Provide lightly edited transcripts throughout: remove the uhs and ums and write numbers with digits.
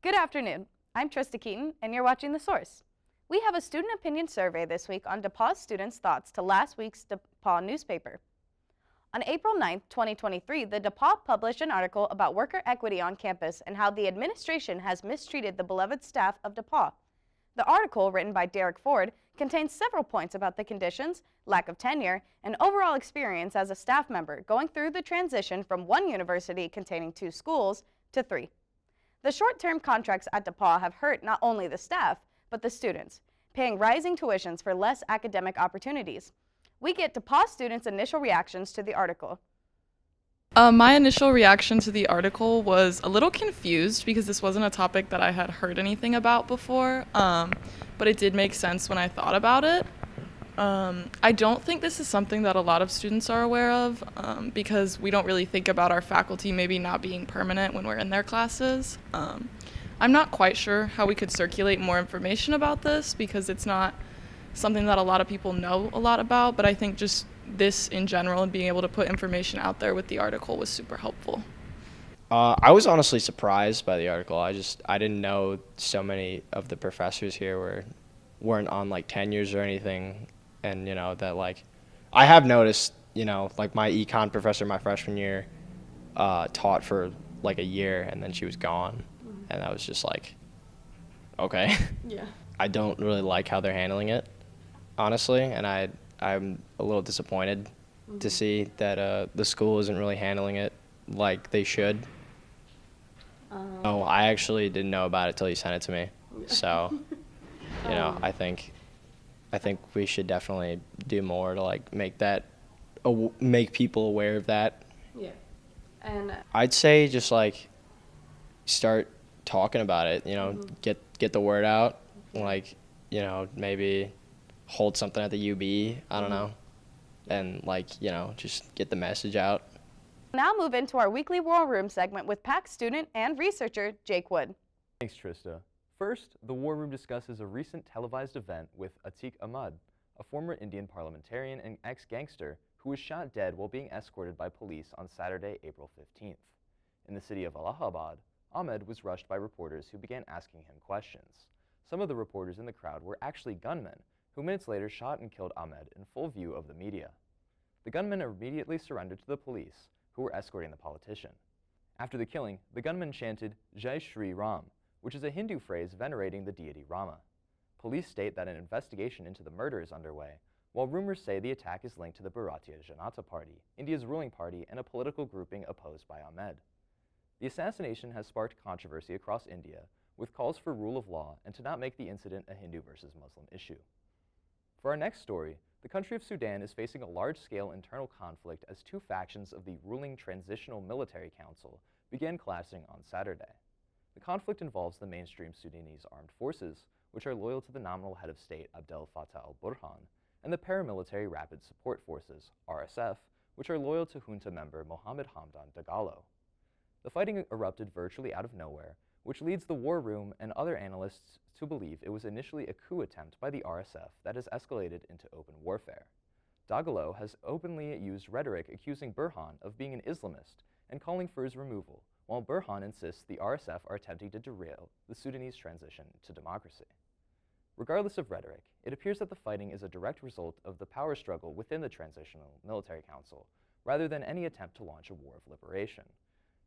Good afternoon. I'm Trista Keaton, and you're watching The Source. We have a student opinion survey this week on DePauw students' thoughts to last week's DePauw newspaper. On April 9, 2023, the DePauw published an article about worker equity on campus and how the administration has mistreated the beloved staff of DePauw. The article, written by Derek Ford, contains several points about the conditions, lack of tenure, and overall experience as a staff member going through the transition from one university containing 2 schools to 3. The short-term contracts at DePauw have hurt not only the staff, but the students, paying rising tuitions for less academic opportunities. We get DePauw students' initial reactions to the article. My initial reaction to the article was a little confused because this wasn't a topic that I had heard anything about before, but it did make sense when I thought about it. I don't think this is something that a lot of students are aware of because we don't really think about our faculty maybe not being permanent when we're in their classes. I'm not quite sure how we could circulate more information about this because it's not something that a lot of people know a lot about, but I think just this in general and being able to put information out there with the article was super helpful. I was honestly surprised by the article. I didn't know so many of the professors here weren't on like tenures or anything. And, that I have noticed, my econ professor my freshman year taught for like a year and then she was gone. Mm-hmm. And I was just like, okay. Yeah. I don't really like how they're handling it, honestly. And I'm a little disappointed to see that the school isn't really handling it like they should. I actually didn't know about it till you sent it to me. Yeah. So, I think we should definitely do more to make people aware of that. Yeah. And I'd say just start talking about it, get the word out, maybe hold something at the UB, I don't know, and just get the message out. Now move into our weekly War Room segment with PAC student and researcher Jake Wood. Thanks, Trista. First, the War Room discusses a recent televised event with Atiq Ahmad, a former Indian parliamentarian and ex-gangster who was shot dead while being escorted by police on Saturday, April 15th. In the city of Allahabad, Ahmed was rushed by reporters who began asking him questions. Some of the reporters in the crowd were actually gunmen, who minutes later shot and killed Ahmed in full view of the media. The gunmen immediately surrendered to the police, who were escorting the politician. After the killing, the gunmen chanted Jai Shri Ram, which is a Hindu phrase venerating the deity Rama. Police state that an investigation into the murder is underway, while rumors say the attack is linked to the Bharatiya Janata Party, India's ruling party and a political grouping opposed by Ahmed. The assassination has sparked controversy across India, with calls for rule of law and to not make the incident a Hindu versus Muslim issue. For our next story, the country of Sudan is facing a large-scale internal conflict as 2 factions of the ruling Transitional Military Council began clashing on Saturday. The conflict involves the mainstream Sudanese armed forces, which are loyal to the nominal head of state Abdel Fattah al-Burhan, and the paramilitary Rapid Support Forces, RSF, which are loyal to junta member Mohamed Hamdan Dagalo. The fighting erupted virtually out of nowhere, which leads the War Room and other analysts to believe it was initially a coup attempt by the RSF that has escalated into open warfare. Dagalo has openly used rhetoric accusing Burhan of being an Islamist and calling for his removal, while Burhan insists the RSF are attempting to derail the Sudanese transition to democracy. Regardless of rhetoric, it appears that the fighting is a direct result of the power struggle within the Transitional Military Council, rather than any attempt to launch a war of liberation.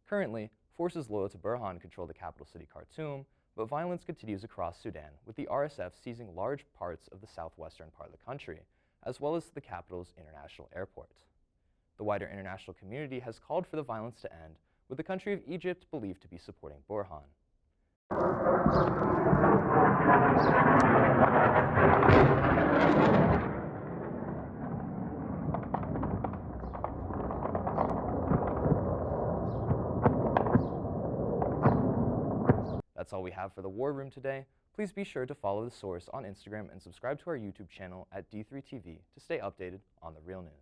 Currently, forces loyal to Burhan control the capital city Khartoum, but violence continues across Sudan, with the RSF seizing large parts of the southwestern part of the country, as well as the capital's international airport. The wider international community has called for the violence to end, with the country of Egypt believed to be supporting Burhan. That's all we have for the War Room today. Please be sure to follow The Source on Instagram and subscribe to our YouTube channel at D3TV to stay updated on the real news.